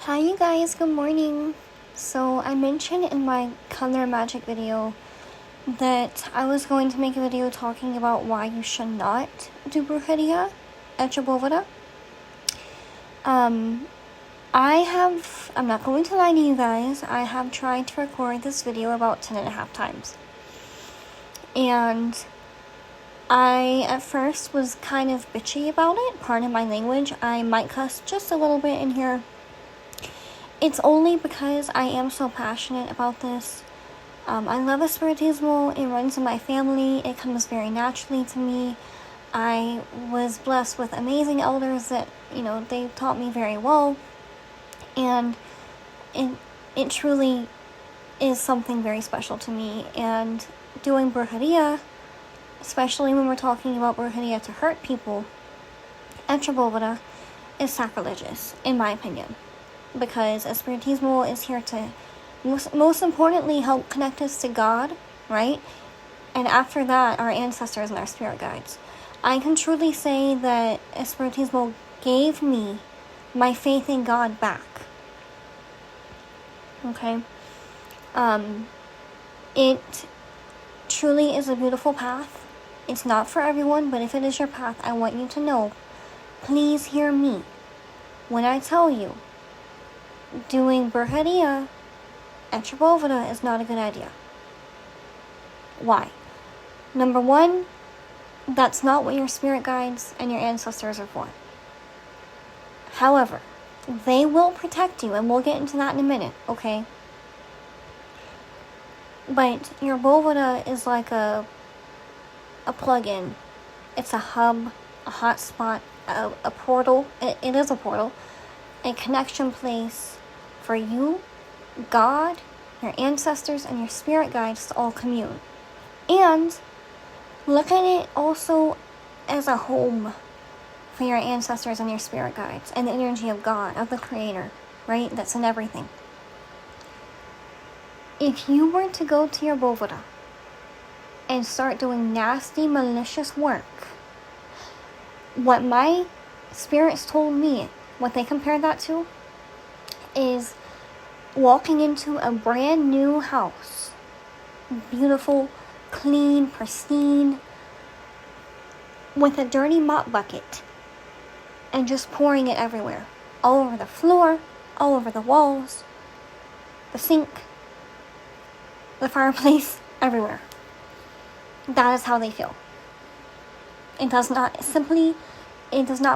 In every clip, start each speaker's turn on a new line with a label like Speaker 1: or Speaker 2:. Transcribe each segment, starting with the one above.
Speaker 1: Hi you guys, good morning. So I mentioned in my color magic video that I was going to make a video talking about why you should not do brujería at your boveda. I'm not going to lie to you guys, I have tried to record this video about 10.5 times. And I, at first, was kind of bitchy about it. Pardon my language, I might cuss just a little bit in here. It's only because I am so passionate about this. I love espiritismo. It runs in my family. It comes very naturally to me. I was blessed with amazing elders that, they taught me very well. And it truly is something very special to me. And doing brujería, especially when we're talking about brujería to hurt people at your boveda, is sacrilegious, in my opinion. Because espiritismo is here to, most importantly, help connect us to God, right? And after that, our ancestors and our spirit guides. I can truly say that espiritismo gave me my faith in God back. Okay? It truly is a beautiful path. It's not for everyone, but if it is your path, I want you to know, please hear me when I tell you, doing brujería at your boveda is not a good idea. Why? Number one, that's not what your spirit guides and your ancestors are for. However, they will protect you, and we'll get into that in a minute, okay? But your boveda is like a plug-in. It's a hub, a hotspot, a portal. It is a portal. A connection place for you, God, your ancestors, and your spirit guides to all commune. And look at it also as a home for your ancestors and your spirit guides, and the energy of God, of the Creator, right? That's in everything. If you were to go to your boveda and start doing nasty, malicious work, what my spirits told me, what they compared that to, is walking into a brand new house. Beautiful, clean, pristine, with a dirty mop bucket and just pouring it everywhere. All over the floor, all over the walls, the sink, the fireplace, everywhere. That is how they feel. It does not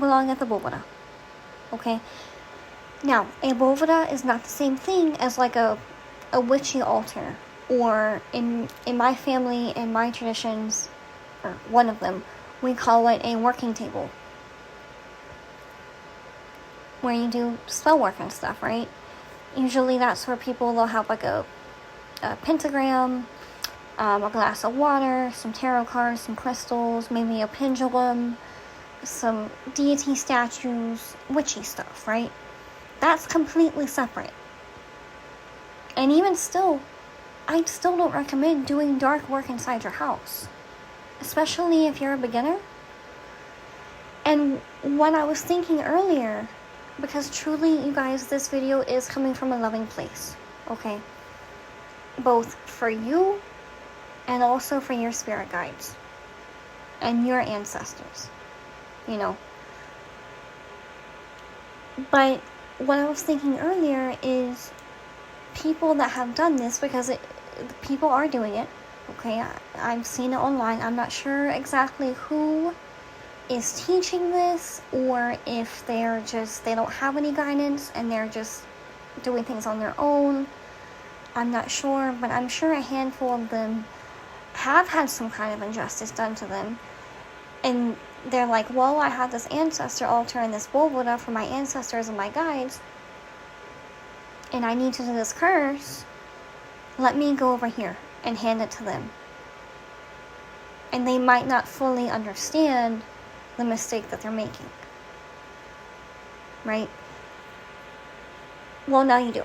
Speaker 1: belong at the boveda. Okay? Now, a boveda is not the same thing as like a witchy altar, or in my family, in my traditions, or one of them, we call it a working table, where you do spell work and stuff, right? Usually that's where they'll have like a pentagram, a glass of water, some tarot cards, some crystals, maybe a pendulum, some deity statues, witchy stuff, right? That's completely separate. And even still, I still don't recommend doing dark work inside your house, especially if you're a beginner. And what I was thinking earlier, because truly, you guys, this video is coming from a loving place, okay? Both for you and also for your spirit guides and your ancestors, But what I was thinking earlier is people that have done this, because people are doing it, okay? I've seen it online. I'm not sure exactly who is teaching this, or if they don't have any guidance and they're just doing things on their own. I'm not sure, but I'm sure a handful of them have had some kind of injustice done to them. And they're like, well, I have this ancestor altar and this boveda for my ancestors and my guides, and I need to do this curse. Let me go over here and hand it to them. And they might not fully understand the mistake that they're making. Right? Well, now you do.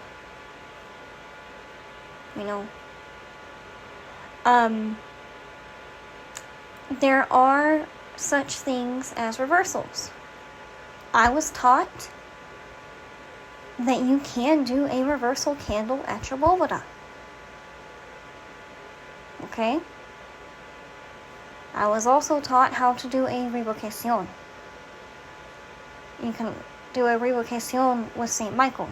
Speaker 1: There are such things as reversals. I was taught that you can do a reversal candle at your boveda. Okay? I was also taught how to do a revocation. You can do a revocation with St. Michael,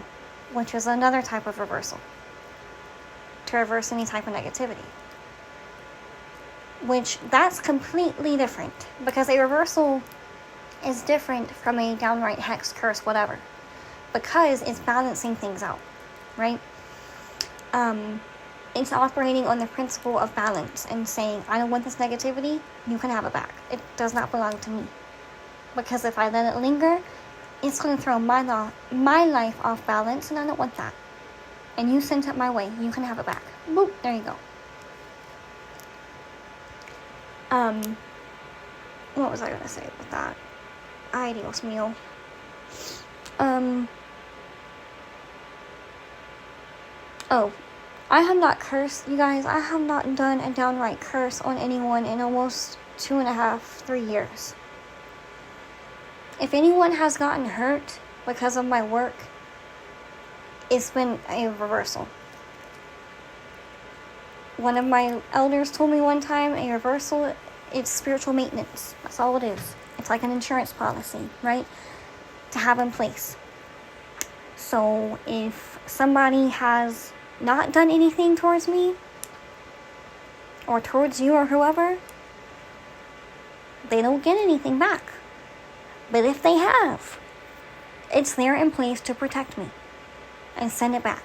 Speaker 1: which is another type of reversal, to reverse any type of negativity. Which, that's completely different, because a reversal is different from a downright hex, curse, whatever, because it's balancing things out, right? It's operating on the principle of balance and saying, I don't want this negativity, you can have it back. It does not belong to me. Because if I let it linger, it's going to throw my life off balance, and I don't want that. And you sent it my way, you can have it back. Boop, there you go. What was I going to say with that? Ay, Dios mío. Oh, I have not cursed, you guys. I have not done a downright curse on anyone in almost 2.5, 3 years. If anyone has gotten hurt because of my work, it's been a reversal. One of my elders told me one time, a reversal, it's spiritual maintenance. That's all it is. It's like an insurance policy, right? To have in place. So if somebody has not done anything towards me, or towards you or whoever, they don't get anything back. But if they have, it's there in place to protect me and send it back.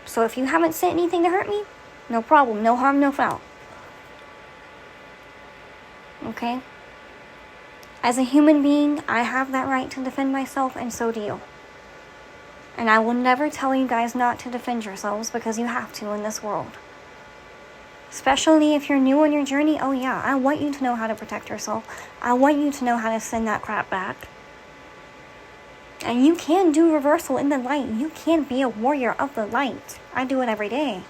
Speaker 1: So if you haven't sent anything to hurt me, no problem, no harm, no foul. Okay? As a human being, I have that right to defend myself, and so do you. And I will never tell you guys not to defend yourselves, because you have to in this world. Especially if you're new on your journey, oh yeah, I want you to know how to protect yourself. I want you to know how to send that crap back. And you can do reversal in the light. You can be a warrior of the light. I do it every day.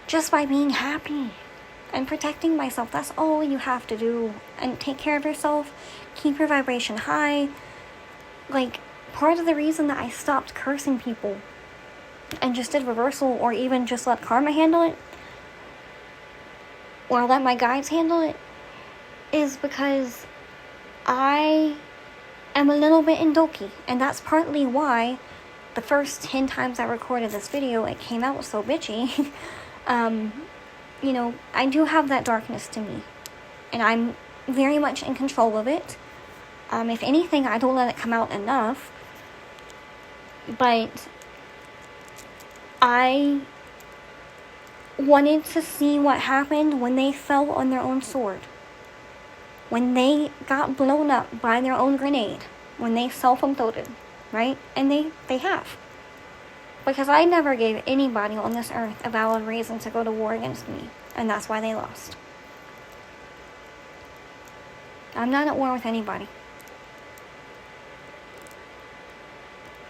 Speaker 1: Just by being happy and protecting myself. That's all you have to do. And take care of yourself. Keep your vibration high. Like, part of the reason that I stopped cursing people and just did reversal, or even just let karma handle it, or let my guides handle it, is because I am a little bit indoki. And that's partly why the first 10 times I recorded this video, it came out so bitchy. You know, I do have that darkness to me, and I'm very much in control of it. If anything, I don't let it come out enough. But I wanted to see what happened when they fell on their own sword. When they got blown up by their own grenade. When they self-imploded, right? And they have. Because I never gave anybody on this earth a valid reason to go to war against me. And that's why they lost. I'm not at war with anybody.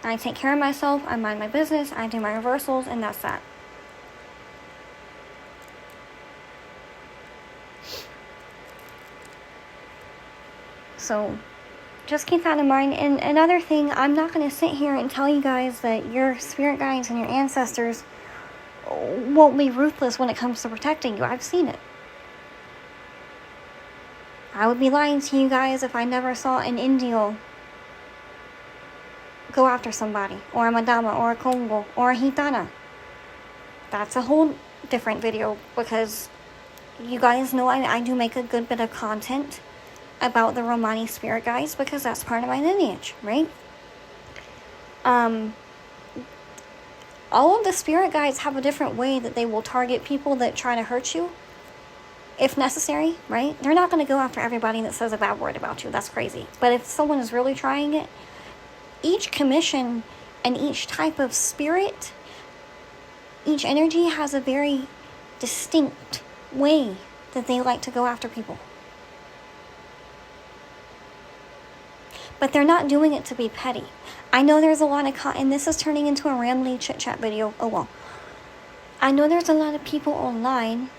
Speaker 1: I take care of myself, I mind my business, I do my reversals, and that's that. So, just keep that in mind. And another thing, I'm not going to sit here and tell you guys that your spirit guides and your ancestors won't be ruthless when it comes to protecting you. I've seen it. I would be lying to you guys if I never saw an Indio go after somebody, or a Madama, or a Congo, or a Gitana. That's a whole different video, because you guys know I do make a good bit of content about the Romani spirit guides, because that's part of my lineage, right? All of the spirit guides have a different way that they will target people that try to hurt you, if necessary, right? They're not going to go after everybody that says a bad word about you. That's crazy. But if someone is really trying it, each commission and each type of spirit, each energy has a very distinct way that they like to go after people. But they're not doing it to be petty. I know there's a lot of and this is turning into a rambly chit-chat video. Oh well. I know there's a lot of people online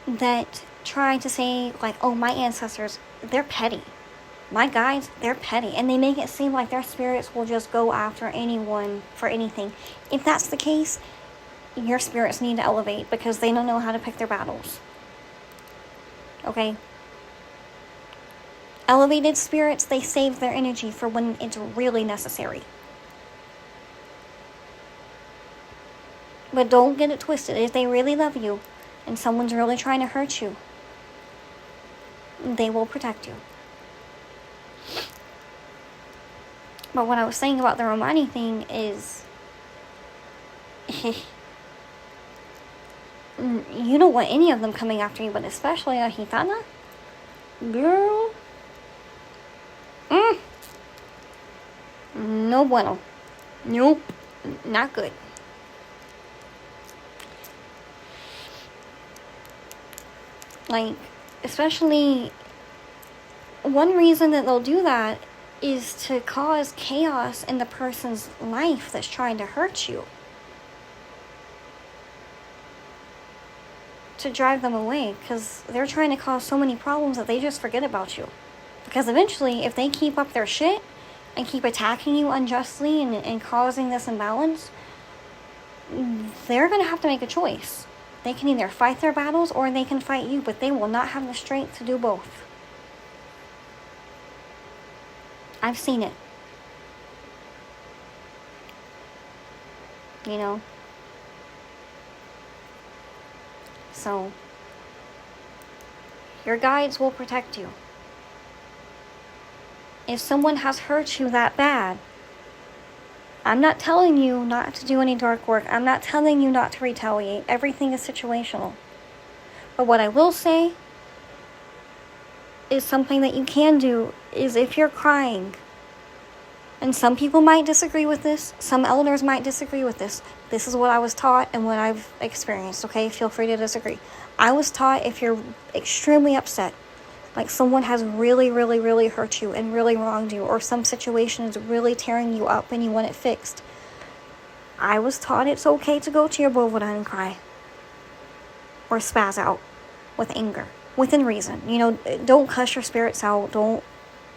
Speaker 1: that try to say, like, oh, my ancestors, they're petty. my guides, they're petty, and they make it seem like their spirits will just go after anyone for anything. If that's the case, your spirits need to elevate, because they don't know how to pick their battles. Okay? Elevated spirits, they save their energy for when it's really necessary. But don't get it twisted. If they really love you and someone's really trying to hurt you, they will protect you. But what I was saying about the Romani thing is, you don't want any of them coming after you, but especially a Gitana. Girl. No bueno. Nope. Not good. Like, especially, one reason that they'll do that is to cause chaos in the person's life that's trying to hurt you. To drive them away, because they're trying to cause so many problems that they just forget about you. Because eventually, if they keep up their shit and keep attacking you unjustly and causing this imbalance, they're going to have to make a choice. They can either fight their battles or they can fight you, but they will not have the strength to do both. I've seen it. You know? So, your guides will protect you. If someone has hurt you that bad, I'm not telling you not to do any dark work. I'm not telling you not to retaliate. Everything is situational. But what I will say is something that you can do is if you're crying, and some people might disagree with this, some elders might disagree with this. This is what I was taught and what I've experienced, okay? Feel free to disagree. I was taught if you're extremely upset, like someone has really, really, really hurt you and really wronged you, or some situation is really tearing you up and you want it fixed, I was taught it's okay to go to your boveda and cry. Or spaz out with anger. Within reason. You know, don't cuss your spirits out. Don't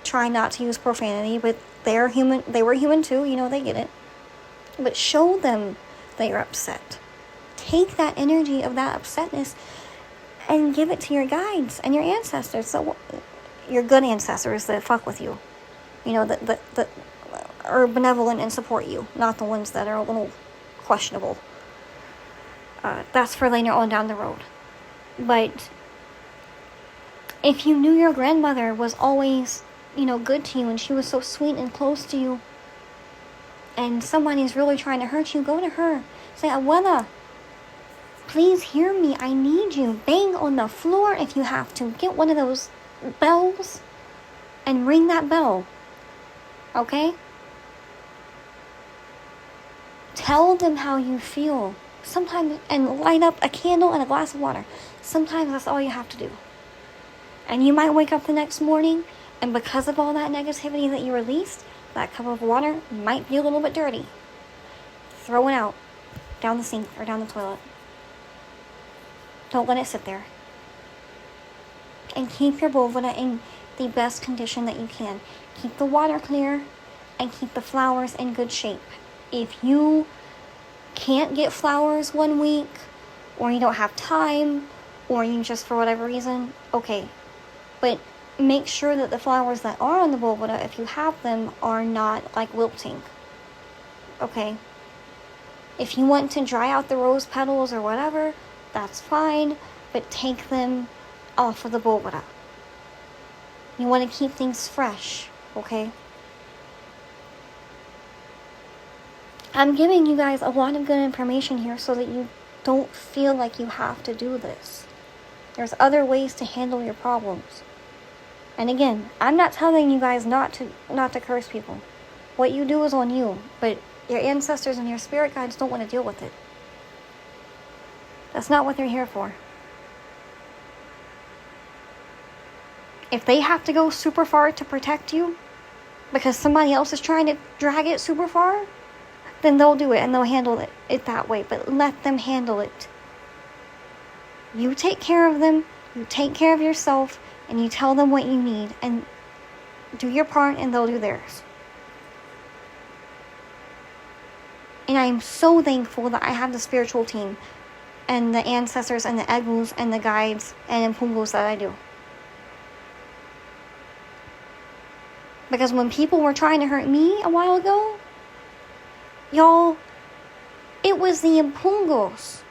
Speaker 1: try not to use profanity, but they're human. They were human too, you know, they get it. But show them that you're upset. Take that energy of that upsetness and give it to your guides and your ancestors. So your good ancestors that fuck with you. You know, that are benevolent and support you. Not the ones that are a little questionable. That's for later on down the road. But if you knew your grandmother was always, you know, good to you and she was so sweet and close to you, and somebody's really trying to hurt you, go to her. Say, Abuela, please hear me. I need you. Bang on the floor if you have to. Get one of those bells and ring that bell. Okay? Tell them how you feel. Sometimes, and light up a candle and a glass of water. Sometimes that's all you have to do. And you might wake up the next morning, and because of all that negativity that you released, that cup of water might be a little bit dirty. Throw it out down the sink or down the toilet. Don't let it sit there. And keep your boveda in the best condition that you can. Keep the water clear and keep the flowers in good shape. If you can't get flowers one week, or you don't have time, or you just for whatever reason, okay. But make sure that the flowers that are on the boveda, if you have them, are not like wilting. Okay? If you want to dry out the rose petals or whatever, that's fine, but take them off of the boveda. You want to keep things fresh, okay? I'm giving you guys a lot of good information here so that you don't feel like you have to do this. There's other ways to handle your problems. And again, I'm not telling you guys not to curse people. What you do is on you, but your ancestors and your spirit guides don't want to deal with it. That's not what they're here for. If they have to go super far to protect you because somebody else is trying to drag it super far, then they'll do it and they'll handle it that way. But let them handle it. You take care of them, you take care of yourself, and you tell them what you need. And do your part and they'll do theirs. And I am so thankful that I have the spiritual team and the ancestors and the egus and the guides and impungos that I do. Because when people were trying to hurt me a while ago, y'all, it was the impungos.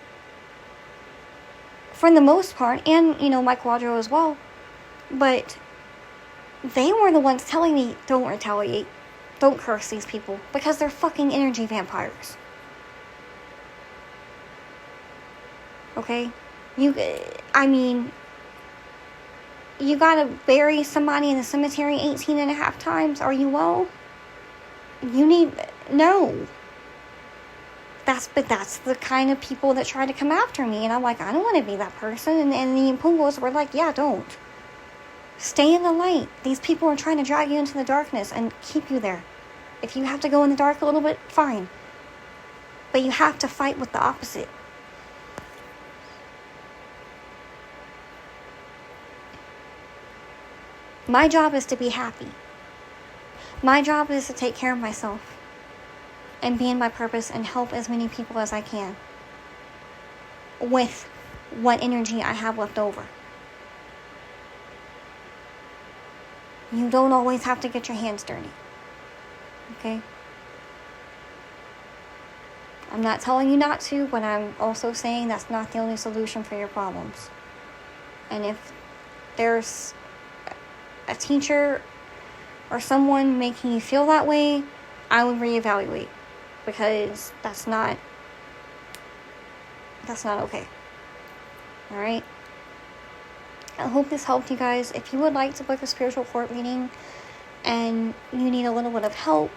Speaker 1: For the most part, and, my Quadro as well. But they were the ones telling me, don't retaliate. Don't curse these people. Because they're fucking energy vampires. Okay? You gotta bury somebody in the cemetery 18 and a half times. Are you well? No. That's the kind of people that try to come after me. And I'm like, I don't want to be that person. And the impungos were like, yeah, don't. Stay in the light. These people are trying to drag you into the darkness and keep you there. If you have to go in the dark a little bit, fine. But you have to fight with the opposite. My job is to be happy. My job is to take care of myself and be in my purpose and help as many people as I can with what energy I have left over. You don't always have to get your hands dirty. Okay? I'm not telling you not to, but I'm also saying that's not the only solution for your problems. And if there's a teacher or someone making you feel that way, I would reevaluate. Because that's not okay. Alright? I hope this helped you guys. If you would like to book a spiritual court reading and you need a little bit of help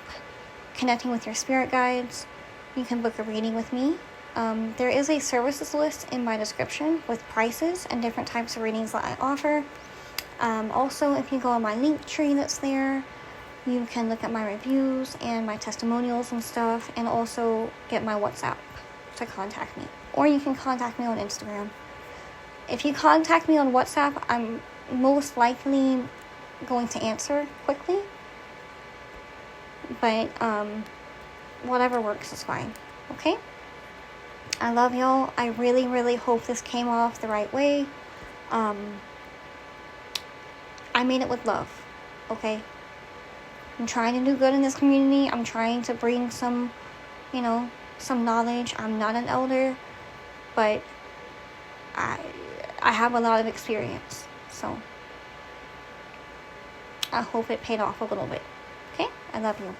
Speaker 1: connecting with your spirit guides, you can book a reading with me. There is a services list in my description with prices and different types of readings that I offer. Also, if you go on my link tree that's there, you can look at my reviews and my testimonials and stuff, and also get my WhatsApp to contact me. Or you can contact me on Instagram. If you contact me on WhatsApp, I'm most likely going to answer quickly. But whatever works is fine. Okay? I love y'all. I really, really hope this came off the right way. I made it with love. Okay? I'm trying to do good in this community. I'm trying to bring some knowledge. I'm not an elder, but I have a lot of experience. So I hope it paid off a little bit. Okay? I love you.